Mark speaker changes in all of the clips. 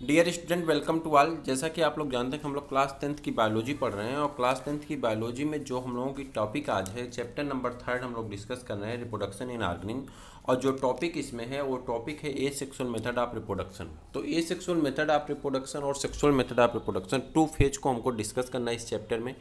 Speaker 1: Dear student, welcome to all. जैसा कि आप लोग जानते हैं कि हम लोग क्लास 10th की बायोलॉजी पढ़ रहे हैं और क्लास 10th की बायोलॉजी में जो हम लोगों की टॉपिक आज है चैप्टर नंबर 3 हम लोग डिस्कस कर रहे हैं रिप्रोडक्शन इन ऑर्गेनिज्म। और जो टॉपिक इसमें है वो टॉपिक है asexual method of reproduction. तो asexual method of reproduction और sexual method of reproduction two phase को हमको डिस्कस करना है इस चैप्टर में।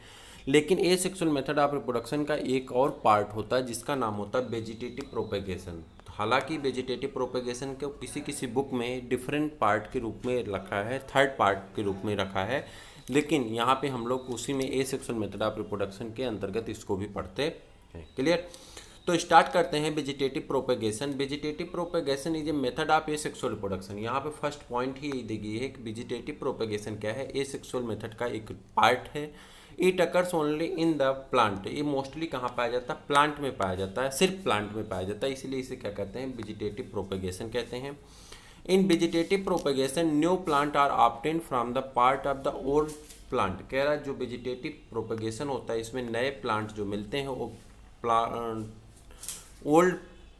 Speaker 1: लेकिन asexual method of reproduction का एक और पार्ट होता है जिसका नाम होता है वेजिटेटिव प्रोपेगेशन। हालांकि वेजिटेटिव प्रोपेगेशन को किसी किसी बुक में डिफरेंट पार्ट के रूप में रखा है, थर्ड पार्ट के रूप में रखा है, लेकिन यहाँ पे हम लोग उसी में ए सेक्सुअल मेथड ऑफ रिप्रोडक्शन के अंतर्गत इसको भी पढ़ते हैं। क्लियर। तो स्टार्ट करते हैं vegetative propagation. Vegetative propagation is a method of A sexual reproduction. यहाँ पे फर्स्ट पॉइंट ही दी गई है कि वेजिटेटिव प्रोपेगेशन क्या है, ए सेक्सुअल मेथड का एक पार्ट है। It occurs only in the plant. ये मोस्टली कहाँ पाया जाता है? प्लांट में पाया जाता है, सिर्फ प्लांट में पाया जाता है, इसीलिए इसे क्या कहते हैं? वेजिटेटिव प्रोपेगेशन कहते हैं। In vegetative propagation new plant are obtain from the part of the old plant. कह रहा है जो वेजिटेटिव प्रोपेगेशन होता है इसमें नए प्लांट जो मिलते हैं वो ओल्ड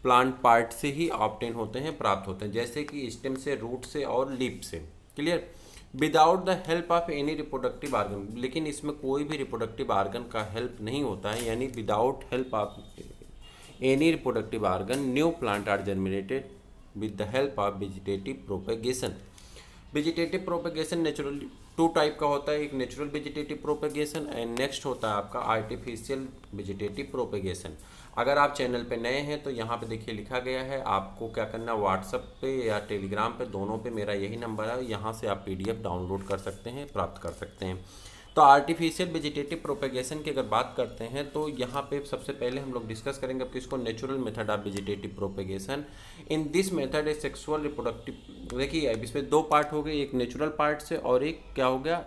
Speaker 1: प्लांट पार्ट से ही ऑब्टेन होते हैं, प्राप्त होते हैं, जैसे कि स्टेम से, रूट से और लीफ से। Clear. Without the help of any reproductive organ. लेकिन इसमें कोई भी रिप्रोडक्टिव आर्गन का हेल्प नहीं होता है, यानी without help of any reproductive organ new plant are germinated with the help of vegetative propagation. Vegetative propagation naturally two type का होता है, एक natural vegetative propagation and next होता है आपका आर्टिफिशियल वेजिटेटिव प्रोपेगेशन। अगर आप चैनल पे नए हैं तो यहाँ पे देखिए लिखा गया है, आपको क्या करना, व्हाट्सएप पे या टेलीग्राम पे, दोनों पे मेरा यही नंबर है, यहाँ से आप पीडीएफ डाउनलोड कर सकते हैं, प्राप्त कर सकते हैं। तो आर्टिफिशियल वेजिटेटिव प्रोपेगेशन की अगर बात करते हैं तो यहाँ पे सबसे पहले हम लोग डिस्कस करेंगे अब किसको, natural method of vegetative propagation. In this method A sexual reproductive, देखिए अब इसमें दो पार्ट हो गए, एक नेचुरल पार्ट से और एक क्या हो गया,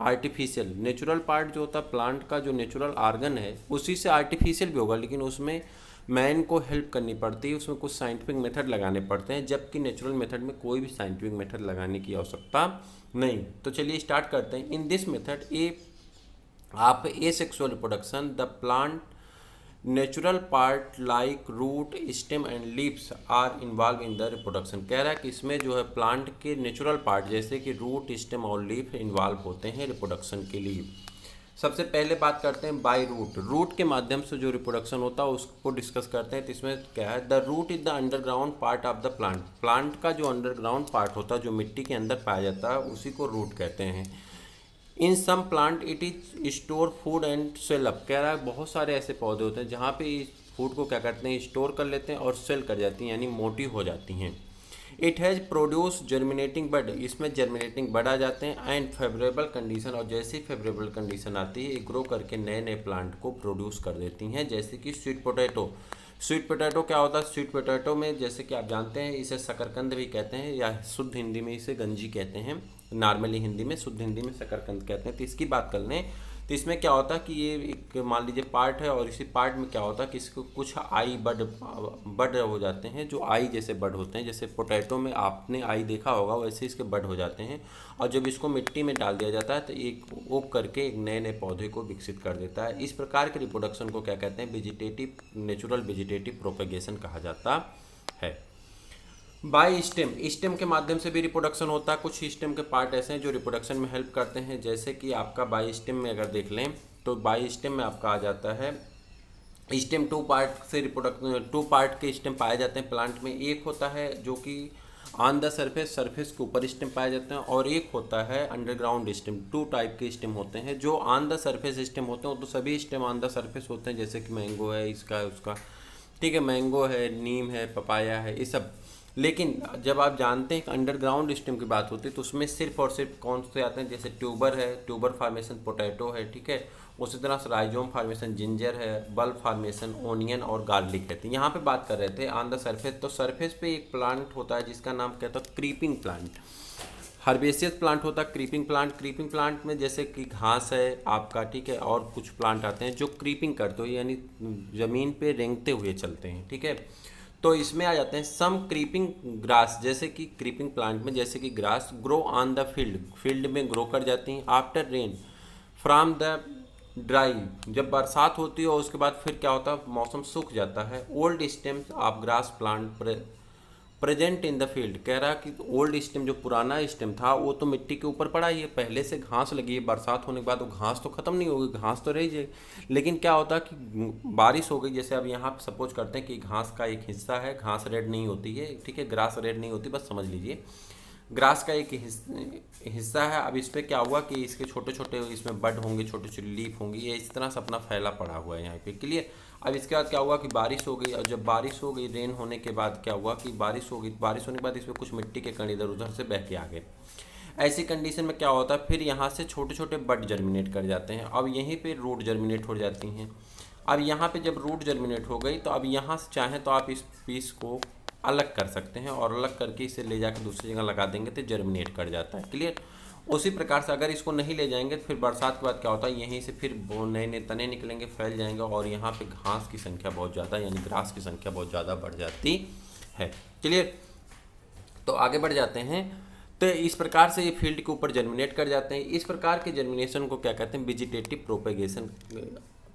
Speaker 1: आर्टिफिशियल। नेचुरल पार्ट जो होता है प्लांट का जो नेचुरल आर्गन है उसी से आर्टिफिशियल भी होगा, लेकिन उसमें मैन को हेल्प करनी पड़ती है, उसमें कुछ साइंटिफिक मेथड लगाने पड़ते हैं, जबकि नेचुरल मेथड में कोई भी साइंटिफिक मेथड लगाने की आवश्यकता नहीं। तो चलिए स्टार्ट करते हैं। In this method asexual reproduction the plant natural part like root, stem and leaves are involve in the reproduction. कह रहा है कि इसमें जो है प्लांट के नेचुरल पार्ट जैसे कि रूट, स्टेम और लीफ इन्वॉल्व होते हैं रिप्रोडक्शन के लिए। सबसे पहले बात करते हैं बाय रूट। रूट के माध्यम से जो रिप्रोडक्शन होता है उसको डिस्कस करते हैं। तो इसमें क्या है, the root is the underground part of the plant. Plant का जो अंडरग्राउंड पार्ट होता है जो मिट्टी के अंदर पाया जाता है उसी को रूट कहते हैं। In some plant it is store food and sell up. कह रहा है बहुत सारे ऐसे पौधे होते हैं जहाँ पे इस फूड को क्या करते हैं, स्टोर कर लेते हैं और सेल कर जाती हैं, यानी मोटी हो जाती हैं। इट हैज़ प्रोड्यूस जर्मिनेटिंग बड। इसमें जर्मिनेटिंग बड आ जाते हैं एंड फेवरेबल कंडीशन, और जैसे ही फेवरेबल कंडीशन आती है ग्रो करके नए नए प्लांट को प्रोड्यूस कर देती हैं, जैसे कि स्वीट पोटैटो। स्वीट पोटैटो क्या होता है, स्वीट पोटैटो में जैसे कि आप जानते हैं इसे शकरकंद भी कहते हैं, या शुद्ध हिंदी में इसे गंजी कहते हैं, नॉर्मली हिंदी में, शुद्ध हिंदी में शकरकंद कहते हैं। तो इसकी बात कर लें तो इसमें क्या होता है कि ये एक मान लीजिए पार्ट है, और इसी पार्ट में क्या होता है कि इसको कुछ आई बड हो जाते हैं, जो आई जैसे बड होते हैं, जैसे पोटैटो में आपने आई देखा होगा वैसे इसके बड हो जाते हैं, और जब इसको मिट्टी में डाल दिया जाता है तो एक उग करके एक नए नए पौधे को विकसित कर देता है। इस प्रकार के रिप्रोडक्शन को क्या कहते हैं, वेजिटेटिव, नेचुरल वेजिटेटिव प्रोपेगेशन कहा जाता है। बाय स्टेम, स्टेम के माध्यम से भी रिप्रोडक्शन होता है। कुछ स्टेम के पार्ट ऐसे हैं जो रिप्रोडक्शन में हेल्प करते हैं, जैसे कि आपका बाय स्टेम में अगर देख लें तो बाय स्टेम में आपका आ जाता है स्टेम टू पार्ट से टू पार्ट के स्टेम पाए जाते हैं प्लांट में। एक होता है जो कि ऑन द सरफेस, सरफेस के ऊपर स्टेम पाए जाते हैं, और एक होता है अंडरग्राउंड स्टेम। टू टाइप के स्टेम होते हैं। जो ऑन द सरफेस स्टेम होते हैं वो तो सभी स्टेम ऑन द सरफेस होते हैं, जैसे कि मैंगो है, इसका उसका, ठीक है, मैंगो है, नीम है, पपाया है, ये सब। लेकिन जब आप जानते हैं कि अंडरग्राउंड स्टेम की बात होती है तो उसमें सिर्फ और सिर्फ कौन से आते हैं, जैसे ट्यूबर है, ट्यूबर फार्मेशन पोटैटो है, ठीक है, उसी तरह से राइजोम फार्मेशन जिंजर है, बल्ब फार्मेशन ओनियन और गार्लिक है। तो यहाँ पे बात कर रहे थे ऑन द सरफेस, तो सरफेस पे एक प्लांट होता है जिसका नाम कहता है क्रीपिंग प्लांट। हर्बेसियस प्लांट होता है क्रीपिंग प्लांट। क्रीपिंग प्लांट में जैसे कि घास है आपका, ठीक है, और कुछ प्लांट आते हैं जो क्रीपिंग करते हो, यानी ज़मीन पे रेंगते हुए चलते हैं, ठीक है। तो इसमें आ जाते हैं सम क्रीपिंग ग्रास, जैसे कि क्रीपिंग प्लांट में जैसे कि grass grow on the field, field में ग्रो कर जाती हैं। After rain from the dry, जब बरसात होती है और उसके बाद फिर क्या होता है, मौसम सूख जाता है। Old stems of grass plant present in the field, कह रहा कि ओल्ड स्टेम जो पुराना स्टेम था वो तो मिट्टी के ऊपर पड़ा ही है, पहले से घास लगी है, बरसात होने के बाद वो घास तो ख़त्म नहीं होगी, घास तो रही जाएगी। लेकिन क्या होता है कि बारिश हो गई, जैसे अब यहाँ सपोज करते हैं कि घास का एक हिस्सा है, घास रेड नहीं होती है, ठीक है, ग्रास रेड नहीं होती, बस समझ लीजिए ग्रास का एक हिस्सा है। अब इस पर क्या हुआ कि इसके छोटे छोटे इसमें बड होंगे, छोटे छोटे लीफ होंगी, ये इस तरह से अपना फैला पड़ा हुआ है यहाँ पे, क्लियर। अब इसके बाद क्या हुआ कि बारिश हो गई, और जब बारिश हो गई, रेन होने के बाद क्या हुआ कि बारिश हो गई, बारिश होने के बाद इसमें कुछ मिट्टी के कण इधर उधर से बह के आ गए। ऐसी कंडीशन में क्या होता है, फिर यहाँ से छोटे छोटे बड जर्मिनेट कर जाते हैं, अब यहीं पे रूट जर्मिनेट हो जाती हैं। अब यहाँ पे जब रूट जर्मिनेट हो गई तो अब यहाँ से चाहें तो आप इस पीस को अलग कर सकते हैं, और अलग करके इसे ले जाकर दूसरी जगह लगा देंगे तो जर्मिनेट कर जाता है, क्लियर। उसी प्रकार से अगर इसको नहीं ले जाएंगे तो फिर बरसात के बाद क्या होता है, यहीं से फिर नए नए तने निकलेंगे, फैल जाएंगे, और यहाँ पे घास की संख्या बहुत ज़्यादा यानी ग्रास की संख्या बहुत ज़्यादा बढ़ जाती है, क्लियर। तो आगे बढ़ जाते हैं। तो इस प्रकार से ये फील्ड के ऊपर जर्मिनेट कर जाते हैं। इस प्रकार के जर्मिनेशन को क्या कहते हैं, वेजिटेटिव प्रोपेगेशन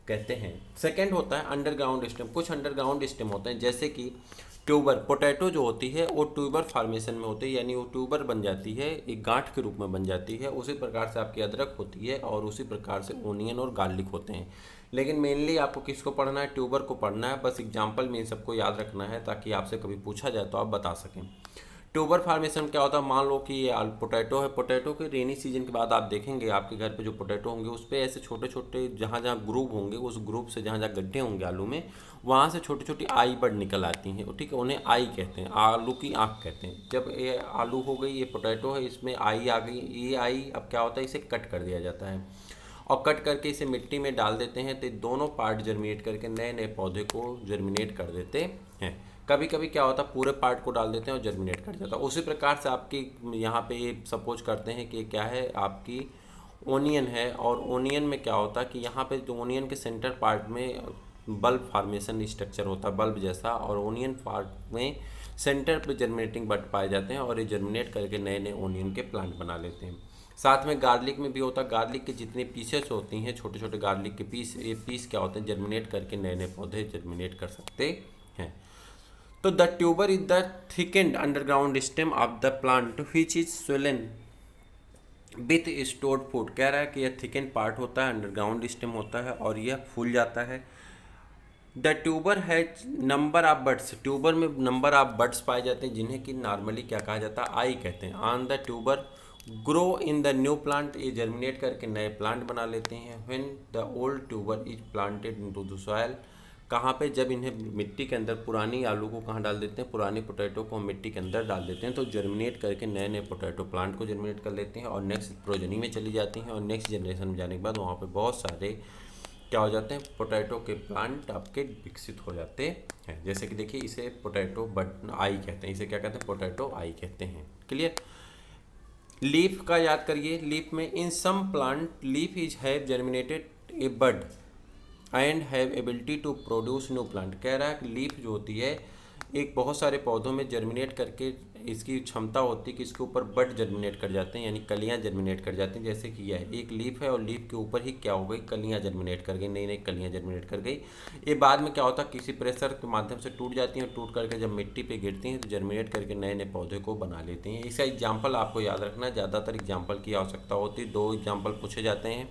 Speaker 1: कहते हैं। सेकंड होता है अंडरग्राउंड स्टेम। कुछ अंडरग्राउंड स्टेम होते हैं, जैसे कि ट्यूबर, पोटैटो जो होती है वो ट्यूबर फॉर्मेशन में होती है, यानी वो ट्यूबर बन जाती है, एक गांठ के रूप में बन जाती है। उसी प्रकार से आपकी अदरक होती है, और उसी प्रकार से ओनियन और गार्लिक होते हैं। लेकिन मेनली आपको किसको पढ़ना है, ट्यूबर को पढ़ना है, बस एग्जाम्पल में इन सबको याद रखना है ताकि आपसे कभी पूछा जाए तो आप बता सकें। ट्यूबर फार्मेशन क्या होता है, मान लो कि ये पोटैटो है, पोटैटो के रेनी सीजन के बाद आप देखेंगे आपके घर पे जो पोटैटो होंगे उस पर ऐसे छोटे छोटे जहाँ जहाँ ग्रूव होंगे, उस ग्रूव से जहाँ जहाँ गड्ढे होंगे आलू में, वहाँ से छोटी छोटी आई बड निकल आती हैं, ठीक है, उन्हें आई कहते हैं, आलू की आँख कहते हैं। जब ये आलू हो गई, ये पोटैटो है, इसमें आई आ गई, ये आई अब क्या होता है, इसे कट कर दिया जाता है, और कट करके इसे मिट्टी में डाल देते हैं, तो दोनों पार्ट जर्मिनेट करके नए नए पौधे को जर्मिनेट कर देते हैं। कभी कभी क्या होता है, पूरे पार्ट को डाल देते हैं और जर्मिनेट कर जाता है। उसी प्रकार से आपकी यहाँ पे ये सपोज करते हैं कि क्या है, आपकी ओनियन है, और ओनियन में क्या होता है कि यहाँ पे जो ओनियन के सेंटर पार्ट में बल्ब फार्मेशन स्ट्रक्चर होता है, बल्ब जैसा, और ओनियन पार्ट में सेंटर पे जर्मिनेटिंग बड पाए जाते हैं, और ये जर्मिनेट करके नए नए ओनियन के प्लांट बना लेते हैं। साथ में गार्लिक में भी होता है, गार्लिक के जितने पीसेस होती हैं, छोटे छोटे गार्लिक के पीस, ये पीस क्या होते हैं, जर्मिनेट करके नए नए पौधे जर्मिनेट कर सकते हैं। तो the tuber is the thickened underground stem of the plant which is swollen with stored food. कह रहा है कि यह थिकेंड पार्ट होता है, अंडरग्राउंड स्टेम होता है, और यह फूल जाता है। The tuber has number of buds, tuber में नंबर ऑफ बड्स पाए जाते हैं, जिन्हें कि नॉर्मली क्या कहा जाता है, आई कहते हैं। On the tuber grow in the new plant, ये जर्मिनेट करके नए प्लांट बना लेते हैं। When the old tuber is planted into the soil, कहाँ पे, जब इन्हें मिट्टी के अंदर, पुरानी आलू को कहाँ डाल देते हैं, पुरानी पोटैटो को मिट्टी के अंदर डाल देते हैं, तो जर्मिनेट करके नए नए पोटैटो प्लांट को जर्मिनेट कर लेते हैं, और नेक्स्ट प्रोजनी में चली जाती हैं, और नेक्स्ट जनरेशन में जाने के बाद वहाँ पे बहुत सारे क्या हो जाते हैं, पोटैटो के प्लांट आपके विकसित हो जाते हैं। जैसे कि देखिए, इसे पोटैटो बट आई कहते हैं, इसे क्या कहते हैं, पोटैटो आई कहते हैं, क्लियर। लीफ का याद करिए, लीफ में in some plant leaf is have germinated a bud and have ability to produce new plant. कह रहा है कि लीफ जो होती है, एक बहुत सारे पौधों में जर्मिनेट करके इसकी क्षमता होती है कि इसके ऊपर बड जर्मिनेट कर जाते हैं, यानी कलियां जर्मिनेट कर जाती हैं। जैसे कि यह एक लीफ है, और लीफ के ऊपर ही क्या हो गई, कलियां जर्मिनेट कर गई, नई नई कलियां जर्मिनेट कर गई। ये बाद में क्या होता है, किसी प्रेशर के माध्यम से टूट जाती हैं, और टूट करके जब मिट्टी पे गिरती हैं तो जर्मिनेट करके नए नए पौधे को बना लेती हैं। इसका एग्जाम्पल आपको याद रखना है, ज़्यादातर एग्जाम्पल की आवश्यकता होती है, 2 एग्जाम्पल पूछे जाते हैं।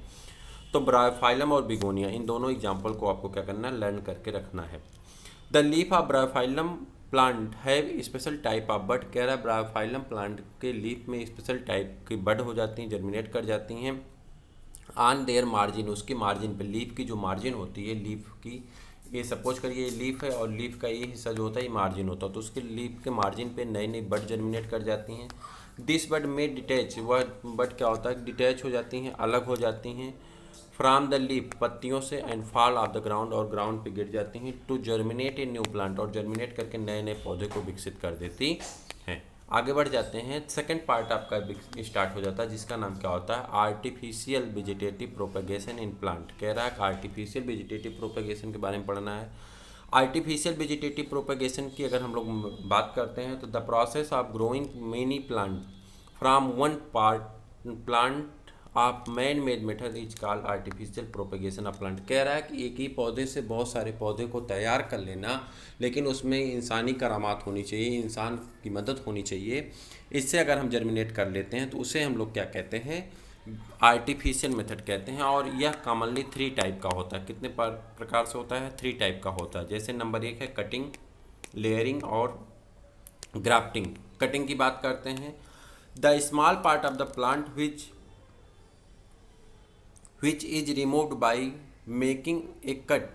Speaker 1: तो ब्रायोफाइलम और बिगोनिया, इन दोनों एग्जाम्पल को आपको क्या करना है, लर्न करके रखना है। The leaf of bryophyllum plant have special type of bud. कह रहा है ब्रायोफाइलम प्लांट के लीफ में स्पेशल टाइप की बड हो जाती हैं, जर्मिनेट कर जाती हैं। ऑन देयर मार्जिन, उसकी मार्जिन पे, लीफ की जो मार्जिन होती है, लीफ की, ये सपोज करिए ये लीफ है, और लीफ का ये हिस्सा जो होता है ये मार्जिन होता है, तो उसके लीफ के मार्जिन पे नई नई बड जर्मिनेट कर जाती हैं। दिस बड में डिटैच, वह बड क्या होता है, डिटैच हो जाती हैं, अलग हो जाती हैं फ्राम द लीफ, पत्तियों से, and fall of the ground, और ग्राउंड पे गिर जाती हैं, to germinate a new plant, और जर्मिनेट करके नए नए पौधे को विकसित कर देती हैं। आगे बढ़ जाते हैं, सेकंड पार्ट आपका स्टार्ट हो जाता है, जिसका नाम क्या होता है, artificial vegetative propagation in plant. कह रहा है कि आर्टिफिशियल वेजिटेटिव प्रोपेगेशन के बारे में पढ़ना है। आर्टिफिशियल वेजिटेटिव प्रोपेगेशन की अगर हम लोग बात करते हैं, तो the process of growing many plant from one part plant आप man made method is called artificial propagation of plant. कह रहा है कि एक ही पौधे से बहुत सारे पौधे को तैयार कर लेना, लेकिन उसमें इंसानी करामात होनी चाहिए, इंसान की मदद होनी चाहिए। इससे अगर हम जर्मिनेट कर लेते हैं तो उसे हम लोग क्या कहते हैं, आर्टिफिशियल मेथड कहते हैं। और यह कॉमनली 3 टाइप का होता है। कितने प्रकार से होता है? 3 टाइप का होता है। जैसे नंबर 1 है कटिंग, लेयरिंग और ग्राफ्टिंग। कटिंग की बात करते हैं, the small part of the plant which is removed by making a cut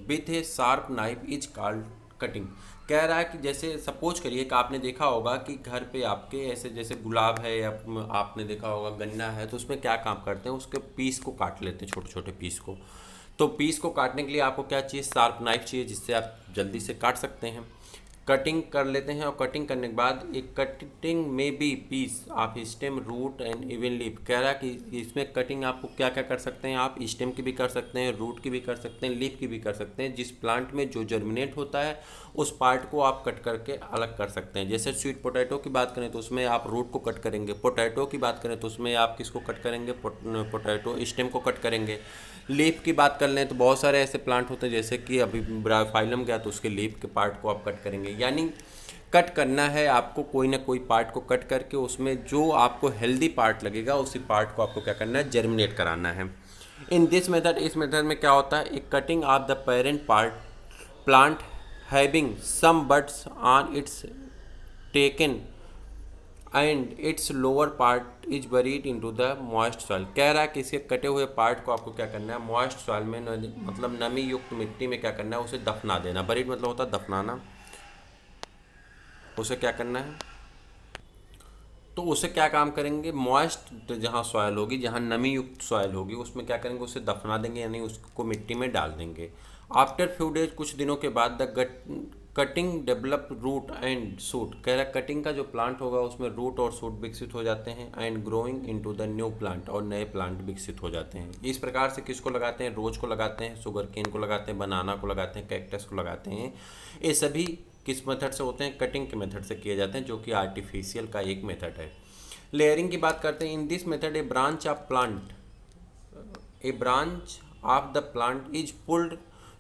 Speaker 1: with a sharp knife is called cutting। कह रहा है कि जैसे सपोज करिए कि आपने देखा होगा कि घर पे आपके ऐसे जैसे गुलाब है या आपने देखा होगा गन्ना है, तो उसमें क्या काम करते हैं, उसके पीस को काट लेते हैं, छोटे छोटे पीस को। तो पीस को काटने के लिए आपको क्या चाहिए? शार्प नाइफ चाहिए, जिससे आप जल्दी से काट सकते हैं। कटिंग कर लेते हैं और कटिंग करने के बाद एक कटिंग में be piece of stem, root and even leaf. कह रहा है कि इसमें कटिंग आपको क्या क्या कर सकते हैं, आप स्टेम की भी कर सकते हैं, रूट की भी कर सकते हैं, लीफ की भी कर सकते हैं। जिस प्लांट में जो जर्मिनेट होता है उस पार्ट को आप कट करके अलग कर सकते हैं। जैसे स्वीट पोटैटो की बात करें तो उसमें आप रूट को कट करेंगे, पोटैटो की बात करें तो उसमें आप किसको कट करेंगे, पोटैटो स्टेम को कट करेंगे। लीफ की बात कर लें तो बहुत सारे ऐसे प्लांट होते हैं, जैसे कि अभी ब्रायोफाइलम गया तो उसके लीफ के पार्ट को आप कट करेंगे। यानी कट करना है आपको, कोई ना कोई पार्ट को कट करके उसमें जो आपको हेल्दी पार्ट लगेगा उसी पार्ट को आपको क्या करना है, जर्मिनेट कराना है। इन दिस मेथड, इस मेथड में क्या होता है, एक cutting of the parent part plant having some buds on it's taken and its lower part is buried into the moist soil. कह रहा है कि इसके कटे हुए पार्ट को आपको क्या करना है, मॉइस्ट सॉइल में, मतलब नमी युक्त मिट्टी में क्या करना है, उसे दफना देना। बरीड मतलब होता है दफनाना। उसे क्या करना है, तो उसे क्या काम करेंगे, मॉइस्ट जहाँ सॉइल होगी, जहाँ नमी युक्त सॉइल होगी, उसमें क्या करेंगे, उसे दफना देंगे, यानी उसको मिट्टी में डाल देंगे। आफ्टर फ्यू डेज, कुछ दिनों के बाद, the cutting develop root and shoot. कह रहा है कटिंग का जो प्लांट होगा उसमें रूट और सूट विकसित हो जाते हैं, and growing into the new plant, और नए प्लांट विकसित हो जाते हैं। इस प्रकार से किसको लगाते हैं, रोज को लगाते हैं, शुगर केन को लगाते हैं, बनाना को लगाते हैं, कैक्टस को लगाते हैं। ये सभी किस मेथड से होते हैं, कटिंग के मेथड से किए जाते हैं, जो कि आर्टिफिशियल का एक मेथड है। लेयरिंग की बात करते हैं, in this method A branch of plant, A branch of the plant is pulled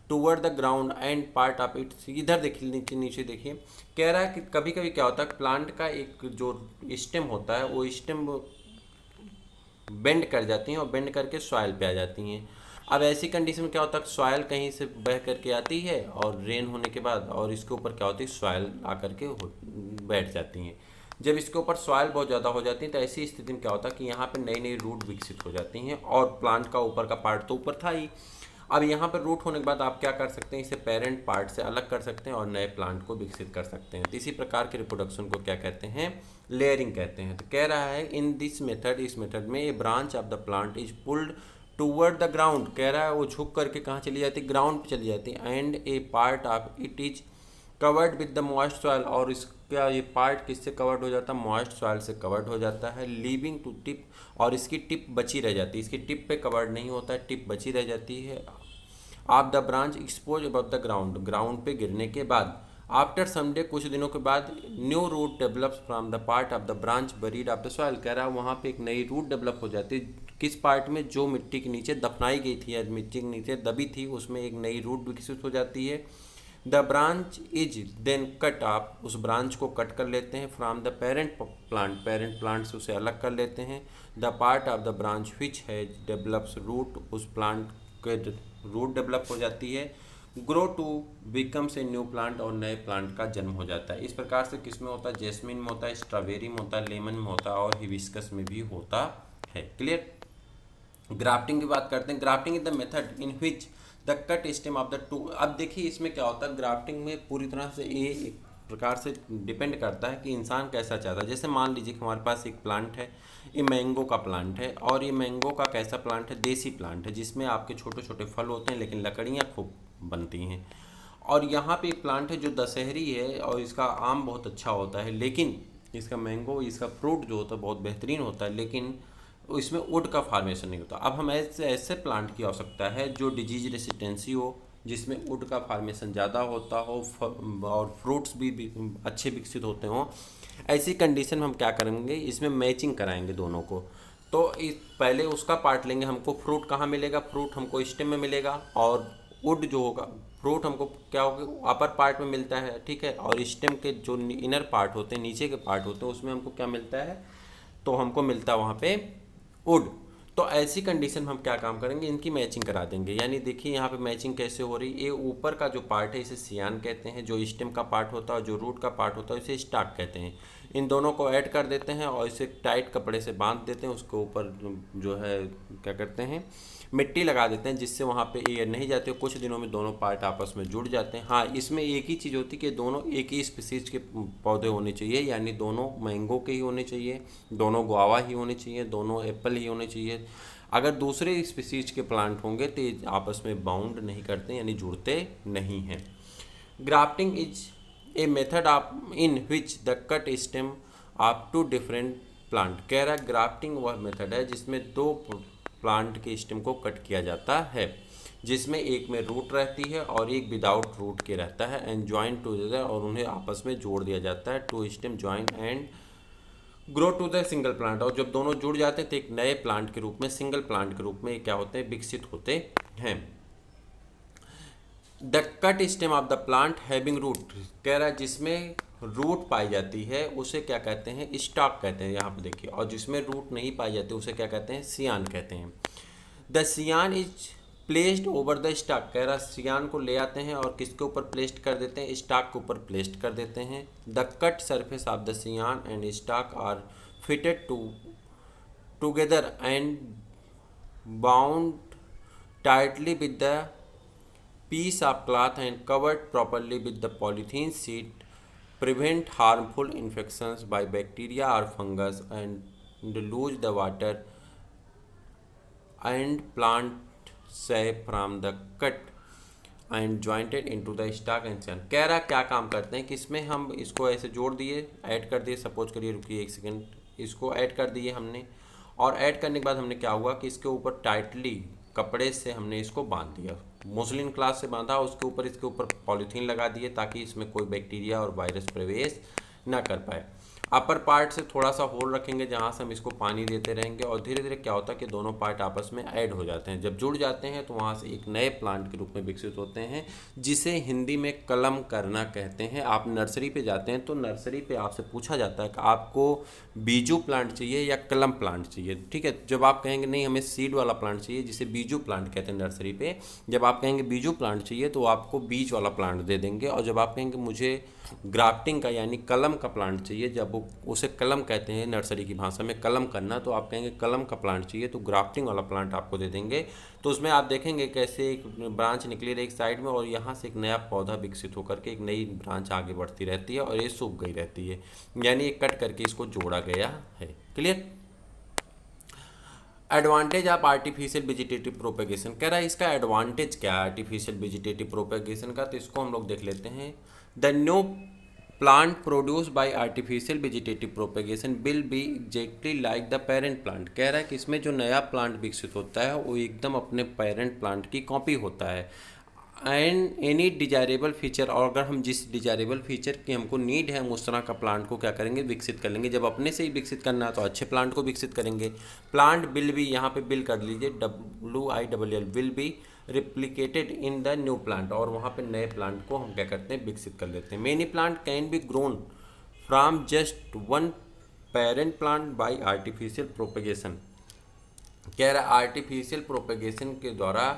Speaker 1: toward the ground and part of it. इधर देखिए, नीचे नीचे देखिए, कह रहा है कि कभी कभी क्या होता है, प्लांट का एक जो स्टेम होता है वो स्टेम बेंड कर जाती हैं और बेंड करके सॉइल पे आ जाती हैं। अब ऐसी कंडीशन में क्या होता है, सॉइल कहीं से बह करके आती है और रेन होने के बाद, और इसके ऊपर क्या होती है, सॉइल आकर के बैठ जाती हैं। जब इसके ऊपर सॉइल बहुत ज़्यादा हो जाती है तो ऐसी स्थिति में क्या होता है कि यहाँ पे नई नई रूट विकसित हो जाती हैं, और प्लांट का ऊपर का पार्ट तो ऊपर था ही। अब यहाँ पर रूट होने के बाद आप क्या कर सकते हैं, इसे पेरेंट पार्ट से अलग कर सकते हैं और नए प्लांट को विकसित कर सकते हैं। तो इसी प्रकार के रिप्रोडक्शन को क्या कहते हैं, लेयरिंग कहते हैं। तो कह रहा है इन दिस मेथड, इस मेथड में a branch of the plant is pulled toward the ground. कह रहा है वो झुक करके कहाँ चली जाती है, ग्राउंड पे चली जाती है, and A part of it is covered with the moist soil. और इसका ये पार्ट किससे कवर्ड हो जाता है, मॉइस्ट सॉइल से कवर्ड हो जाता है, लीविंग टू टिप, और इसकी टिप बची रह जाती है, इसकी टिप पे कवर्ड नहीं होता है, टिप बची रह जाती है। Of the branch expose above the ground, ground पे गिरने के बाद। आफ्टर समडे, कुछ दिनों के बाद, new root develops from the part of the branch buried of the soil. कह रहा है वहाँ पे एक नई रूट डेवलप हो जाती है, किस पार्ट में, जो मिट्टी के नीचे दफनाई गई थी या मिट्टी के नीचे दबी थी, उसमें एक नई रूट विकसित हो जाती है। The branch is then cut off, उस ब्रांच को कट कर लेते हैं, from the parent plant, parent plant से उसे अलग कर लेते हैं। The part of the branch which has develops root, उस प्लांट के रूट डेवलप हो जाती है। Grow to becomes a new plant, और नए प्लांट का जन्म हो जाता है। इस प्रकार से किस में होता है, जैस्मिन में होता है, स्ट्रॉबेरी में होता है, लेमन में होता है, और हिबिस्कस में भी होता है। क्लियर। ग्राफ्टिंग की बात करते हैं, grafting is the method in which the cut stem of the two. अब देखिए इसमें क्या होता है, ग्राफ्टिंग में पूरी तरह से ये एक प्रकार से डिपेंड करता है कि इंसान कैसा चाहता है। जैसे मान लीजिए कि हमारे पास एक प्लांट है, ये मैंगो का प्लांट है, और ये मैंगो का कैसा प्लांट है, देसी प्लांट है, जिसमें आपके छोटे छोटे फल होते हैं लेकिन लकड़ियाँ खूब बनती हैं। और यहाँ पे एक प्लांट है जो दशहरी है, और इसका आम बहुत अच्छा होता है, लेकिन इसका मैंगो, इसका फ्रूट जो होता है बहुत बेहतरीन होता है, लेकिन इसमें वुड का फार्मेशन नहीं होता। अब हम ऐसे ऐसे प्लांट की आवश्यकता है जो डिजीज रेसिस्टेंसी हो, जिसमें वुड का फार्मेशन ज़्यादा होता हो, और फ्रूट्स भी अच्छे विकसित होते हों। ऐसी कंडीशन में हम क्या करेंगे, इसमें मैचिंग कराएंगे दोनों को। तो पहले उसका पार्ट लेंगे, हमको फ्रूट कहाँ मिलेगा, फ्रूट हमको स्टेम में मिलेगा, और वुड जो होगा, फ्रूट हमको क्या होगा अपर पार्ट में मिलता है, ठीक है, और स्टेम के जो इनर पार्ट होते हैं, नीचे के पार्ट होते हैं, उसमें हमको क्या मिलता है, तो हमको मिलता है वहाँ पे वुड। तो ऐसी कंडीशन में हम क्या काम करेंगे, इनकी मैचिंग करा देंगे। यानी देखिए यहाँ पे मैचिंग कैसे हो रही है, ये ऊपर का जो पार्ट है इसे सियान कहते हैं, जो स्टेम का पार्ट होता है और जो रूट का पार्ट होता है इसे स्टाक कहते हैं। इन दोनों को ऐड कर देते हैं और इसे टाइट कपड़े से बांध देते हैं, उसके ऊपर जो है क्या करते हैं, मिट्टी लगा देते हैं, जिससे वहाँ पे एयर नहीं जाती, कुछ दिनों में दोनों पार्ट आपस में जुड़ जाते हैं। हाँ, इसमें एक ही चीज़ होती है कि दोनों एक ही स्पीसीज के पौधे होने चाहिए, यानी दोनों मैंगो के ही होने चाहिए, दोनों गुआवा ही होने चाहिए, दोनों एप्पल ही होने चाहिए। अगर दूसरे स्पीसीज के प्लांट होंगे तो ये आपस में बाउंड नहीं करते, यानी जुड़ते नहीं हैं। Grafting is a method of in which the cut stem of two different plant. कह रहा है ग्राफ्टिंग वह मेथड है जिसमें दो प्लांट के स्टेम को कट किया जाता है, जिसमें एक में रूट रहती है और एक विदाउट रूट के रहता है, एंड ज्वाइन टूगेदर, और उन्हें आपस में जोड़ दिया जाता है, two stem join and grow to the single plant. और जब दोनों जुड़ जाते हैं तो एक नए प्लांट के रूप में, सिंगल प्लांट के रूप में क्या होते हैं, विकसित होते हैं। The cut stem of the plant having root, कह रहा है जिसमें रूट पाई जाती है उसे क्या कहते हैं, स्टॉक कहते हैं, यहाँ पे देखिए, और जिसमें रूट नहीं पाई जाती उसे क्या कहते हैं, सियान कहते हैं। द सियान is placed over the stock, कह रहा सियान को ले आते हैं और किसके ऊपर प्लेस्ड कर देते हैं, स्टॉक के ऊपर प्लेस्ड कर देते हैं। The cut surface of the scion and stock are fitted together and bound tightly with the piece of cloth and covered properly with the polythene sheet, prevent harmful infections by bacteria or fungus, and lose the water and plant safe from the cut and jointed into the stalk and stem। कह रहा क्या काम करते हैं कि इसमें हम इसको ऐसे जोड़ दिए, ऐड कर दिए, सपोज करिए, रुकिए एक सेकेंड, इसको ऐड कर दिए हमने, और ऐड करने के बाद हमने क्या हुआ कि इसके ऊपर टाइटली कपड़े से हमने इसको बांध दिया, मुस्लिन क्लॉथ से बांधा, उसके ऊपर इसके ऊपर पॉलीथीन लगा दिए ताकि इसमें कोई बैक्टीरिया और वायरस प्रवेश ना कर पाए। अपर पार्ट से थोड़ा सा होल रखेंगे जहाँ से हम इसको पानी देते रहेंगे, और धीरे धीरे क्या होता है कि दोनों पार्ट आपस में ऐड हो जाते हैं। जब जुड़ जाते हैं तो वहाँ से एक नए प्लांट के रूप में विकसित होते हैं, जिसे हिंदी में कलम करना कहते हैं। आप नर्सरी पे जाते हैं तो नर्सरी पे आपसे पूछा जाता है कि आपको बीजू प्लांट चाहिए या कलम प्लांट चाहिए, ठीक है। जब आप कहेंगे नहीं हमें सीड वाला प्लांट चाहिए, जिसे बीजू प्लांट कहते हैं नर्सरी पे, जब आप कहेंगे बीजू प्लांट चाहिए तो आपको बीज वाला प्लांट दे देंगे, और जब आप कहेंगे मुझे ग्राफ्टिंग का यानी कलम का प्लांट चाहिए, जब वो उसे कलम कहते हैं नर्सरी की भाषा में, कलम करना, तो आप कहेंगे कलम का प्लांट चाहिए तो ग्राफ्टिंग वाला प्लांट आपको दे देंगे। तो उसमें आप देखेंगे कैसे एक ब्रांच निकली रही एक साइड में, और यहाँ से एक नया पौधा विकसित होकर के एक नई ब्रांच आगे बढ़ती रहती है, और ये सूख गई रहती है, यानी ये कट करके इसको जोड़ा गया है। Clear. Advantage of artificial vegetative propagation, कह रहा है इसका एडवांटेज क्या है आर्टिफिशियल वेजिटेटिव प्रोपेगेशन का, तो इसको हम लोग देख लेते हैं। The new plant produce by artificial vegetative propagation will be exactly like the parent plant, कह रहा है कि इसमें जो नया प्लांट विकसित होता है वो एकदम अपने पेरेंट प्लांट की कॉपी होता है। एंड एनी डिजायरेबल फीचर, और अगर हम जिस डिजायरेबल फीचर की हमको नीड है हम उस तरह का प्लांट को क्या करेंगे, विकसित कर लेंगे। जब अपने से ही विकसित करना है तो अच्छे प्लांट को विकसित करेंगे। प्लांट विल बी, यहाँ पे बिल कर लीजिए, WILL, will be replicated in the new plant, और वहाँ पे नए प्लांट को हम क्या करते हैं, विकसित कर लेते हैं। Many plant can be grown from just one parent plant by artificial propagation, कह रहा है आर्टिफिशियल प्रोपेगेशन के द्वारा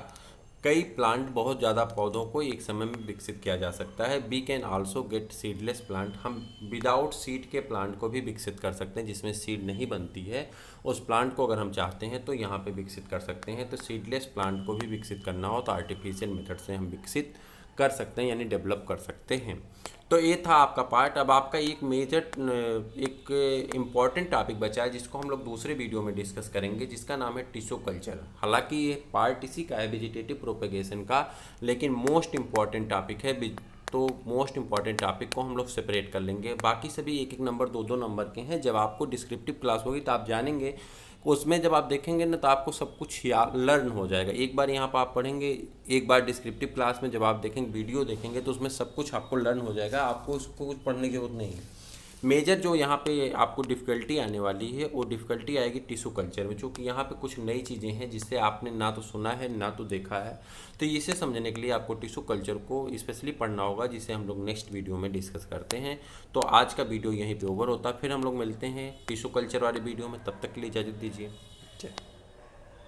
Speaker 1: कई प्लांट, बहुत ज़्यादा पौधों को एक समय में विकसित किया जा सकता है। We can also get seedless plant, हम विदाउट सीड के प्लांट को भी विकसित कर सकते हैं, जिसमें सीड नहीं बनती है, उस प्लांट को अगर हम चाहते हैं तो यहाँ पे विकसित कर सकते हैं। तो सीडलेस प्लांट को भी विकसित करना हो तो आर्टिफिशियल मेथड से हम विकसित कर सकते हैं, यानी डेवलप कर सकते हैं। तो ये था आपका पार्ट। अब आपका एक मेजर एक इम्पॉर्टेंट टॉपिक बचा है जिसको हम लोग दूसरे वीडियो में डिस्कस करेंगे, जिसका नाम है टिश्यू कल्चर। हालांकि ये पार्ट इसी का है वेजिटेटिव प्रोपेगेशन का, लेकिन मोस्ट इम्पॉर्टेंट टॉपिक है, तो मोस्ट इम्पॉर्टेंट टॉपिक को हम लोग सेपरेट कर लेंगे। बाकी सभी एक एक नंबर, दो दो नंबर के हैं। जब आपको डिस्क्रिप्टिव क्लास होगी तो आप जानेंगे, उसमें जब आप देखेंगे ना तो आपको सब कुछ लर्न हो जाएगा। एक बार यहाँ पर आप पढ़ेंगे, एक बार डिस्क्रिप्टिव क्लास में जब आप देखेंगे, वीडियो देखेंगे, तो उसमें सब कुछ आपको लर्न हो जाएगा, आपको उसको कुछ पढ़ने की जरूरत नहीं है। मेजर जो यहाँ पे आपको डिफ़िकल्टी आने वाली है वो डिफ़िकल्टी आएगी टिश्यू कल्चर में, क्योंकि यहाँ पे कुछ नई चीज़ें हैं जिससे आपने ना तो सुना है ना तो देखा है। तो इसे समझने के लिए आपको टिश्यू कल्चर को स्पेशली पढ़ना होगा, जिसे हम लोग नेक्स्ट वीडियो में डिस्कस करते हैं। तो आज का वीडियो यहीं पे ओवर होता है, फिर हम लोग मिलते हैं टिश्यू कल्चर वाले वीडियो में। तब तक के लिए इजाज़त दीजिए।